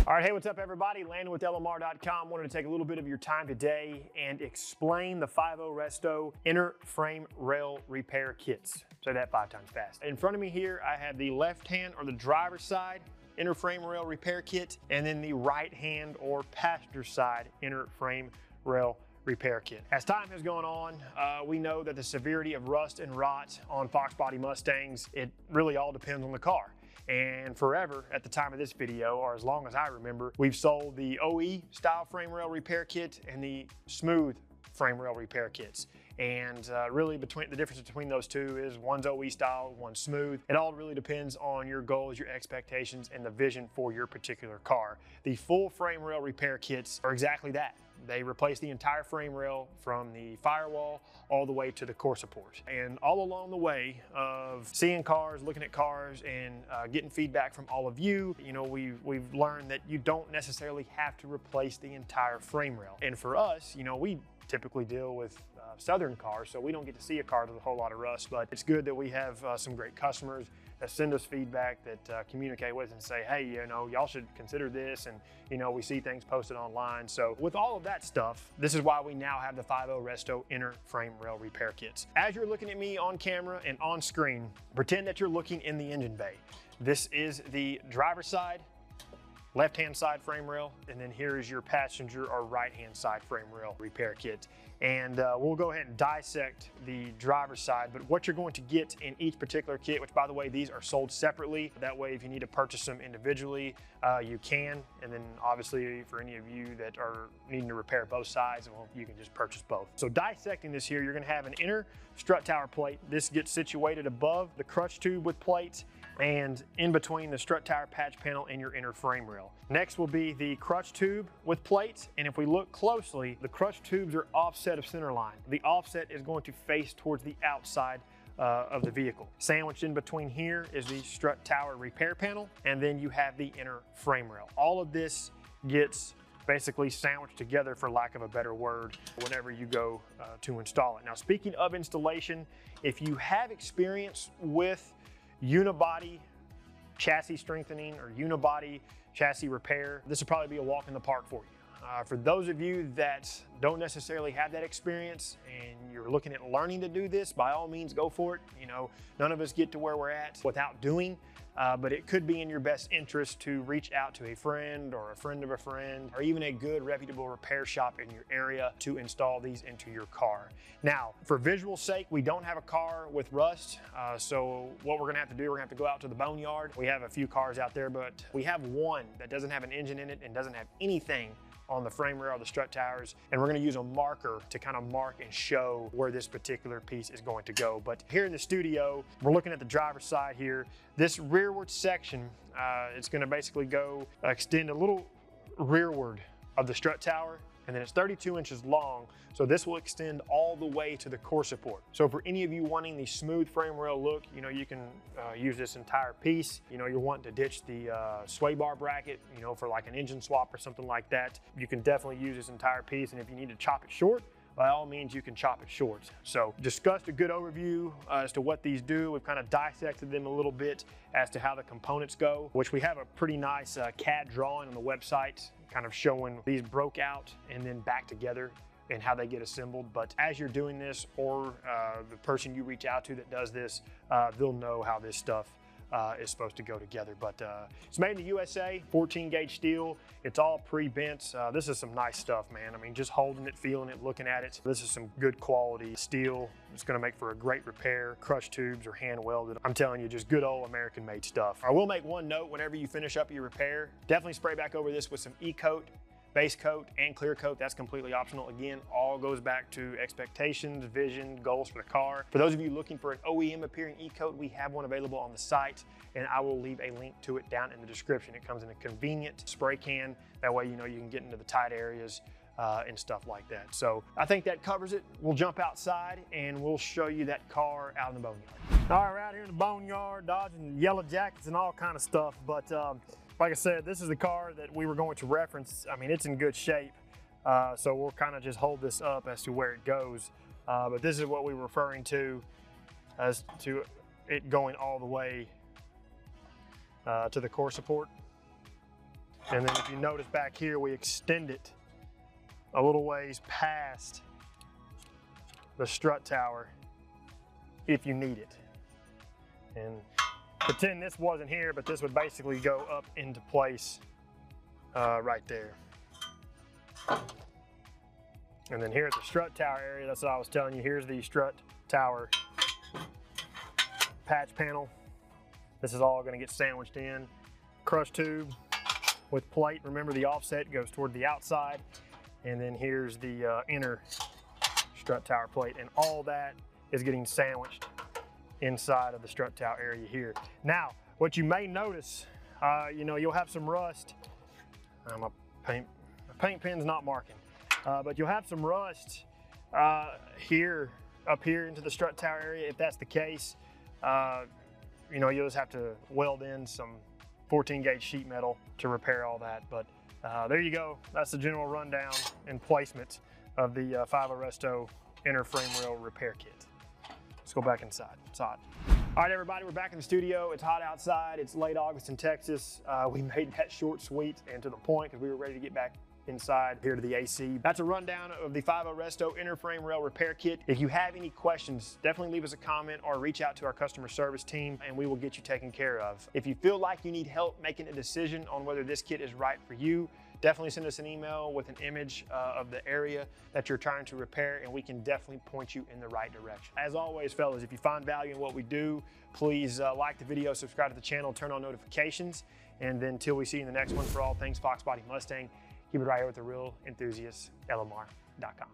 All right, hey, what's up everybody? Landon with LMR.com. Wanted to take a little bit of your time today and explain the 5.0 Resto inner frame rail repair kits. Say that 5 times fast. In front of me here, I have the left hand or the driver's side inner frame rail repair kit, and then the right hand or passenger side inner frame rail repair kit. As time has gone on, we know that the severity of rust and rot on Fox Body Mustangs, it really all depends on the car. And forever, at the time of this video, or as long as I remember, we've sold the OE-style frame rail repair kit and the smooth frame rail repair kits. And really the difference between those two is one's OE style, one's smooth. It all really depends on your goals, your expectations, and the vision for your particular car. The full frame rail repair kits are exactly that. They replace the entire frame rail from the firewall all the way to the core support. And all along the way of seeing cars, looking at cars, and getting feedback from all of you, we've learned that you don't necessarily have to replace the entire frame rail. And for us, we typically deal with Southern cars, so we don't get to see a car with a whole lot of rust, but it's good that we have some great customers that send us feedback, that communicate with us and say, hey, y'all should consider this, and we see things posted online. So with all of that stuff, this is why we now have the 5.0 Resto inner frame rail repair kits. As you're looking at me on camera and on screen, pretend that you're looking in the engine bay. This is the driver's side, left-hand side frame rail, and then here is your passenger or right-hand side frame rail repair kit. And we'll go ahead and dissect the driver's side, but what you're going to get in each particular kit, which by the way, these are sold separately. That way, if you need to purchase them individually, you can. And then obviously for any of you that are needing to repair both sides, well, you can just purchase both. So dissecting this here, you're gonna have an inner strut tower plate. This gets situated above the crutch tube with plates and in between the strut tower patch panel and your inner frame rail. Next will be the crutch tube with plates, and if we look closely, the crutch tubes are offset of center line. The offset is going to face towards the outside of the vehicle. Sandwiched in between here is the strut tower repair panel, and then you have the inner frame rail. All of this gets basically sandwiched together, for lack of a better word, whenever you go to install it. Now, speaking of installation, if you have experience with unibody chassis strengthening or unibody chassis repair, this will probably be a walk in the park for you. For those of you that don't necessarily have that experience and you're looking at learning to do this, by all means go for it. None of us get to where we're at without doing, but it could be in your best interest to reach out to a friend or a friend of a friend, or even a good reputable repair shop in your area to install these into your car. Now, for visual sake, we don't have a car with rust, so what we're gonna have to do, we're gonna have to go out to the boneyard. We have a few cars out there, but we have one that doesn't have an engine in it and doesn't have anything on the frame rail, the strut towers, and we're gonna use a marker to kind of mark and show where this particular piece is going to go. But here in the studio, we're looking at the driver's side here. This rearward section, it's gonna basically go extend a little rearward of the strut tower, and then it's 32 inches long, so this will extend all the way to the core support. So for any of you wanting the smooth frame rail look, you can use this entire piece. You're wanting to ditch the sway bar bracket, for like an engine swap or something like that. You can definitely use this entire piece, and if you need to chop it short, by all means, you can chop it short. So discussed a good overview as to what these do. We've kind of dissected them a little bit as to how the components go, which we have a pretty nice CAD drawing on the website, kind of showing these broke out and then back together and how they get assembled. But as you're doing this, or the person you reach out to that does this, they'll know how this stuff is supposed to go together. But it's made in the USA, 14 gauge steel. It's all pre-bent. This is some nice stuff, man. I mean, just holding it, feeling it, looking at it. This is some good quality steel. It's gonna make for a great repair. Crushed tubes are hand welded. I'm telling you, just good old American made stuff. I will make one note: whenever you finish up your repair, definitely spray back over this with some e-coat, base coat, and clear coat. That's completely optional. Again, all goes back to expectations, vision, goals for the car. For those of you looking for an OEM appearing e-coat, we have one available on the site, and I will leave a link to it down in the description. It comes in a convenient spray can. That way, you can get into the tight areas and stuff like that. So I think that covers it. We'll jump outside and we'll show you that car out in the boneyard. All right, we're out here in the boneyard, dodging yellow jackets and all kind of stuff. But like I said, this is the car that we were going to reference. I mean, it's in good shape. So we'll kind of just hold this up as to where it goes. But this is what we were referring to as to it going all the way to the core support. And then if you notice back here, we extend it a little ways past the strut tower if you need it. And pretend this wasn't here, but this would basically go up into place right there. And then here at the strut tower area, that's what I was telling you, here's the strut tower patch panel. This is all gonna get sandwiched in. Crush tube with plate. Remember, the offset goes toward the outside. And then here's the inner strut tower plate. And all that is getting sandwiched inside of the strut tower area here. Now, what you may notice, you know, you'll have some rust. My paint pen's not marking. But you'll have some rust up here into the strut tower area. If that's the case, you know, you'll just have to weld in some 14 gauge sheet metal to repair all that. But there you go. That's the general rundown and placement of the 5.0 Resto inner frame rail repair kit. Let's go back inside. It's hot. All right, everybody, we're back in the studio. It's hot outside. It's late August in Texas. We made that short, sweet, and to the point because we were ready to get back inside here to the AC. That's a rundown of the 5.0 Resto inner frame rail repair kit. If you have any questions, definitely leave us a comment or reach out to our customer service team and we will get you taken care of. If you feel like you need help making a decision on whether this kit is right for you, definitely send us an email with an image of the area that you're trying to repair and we can definitely point you in the right direction. As always, fellas, if you find value in what we do, please like the video, subscribe to the channel, turn on notifications, and then until we see you in the next one, for all things Fox Body Mustang, keep it right here with the real enthusiast, LMR.com.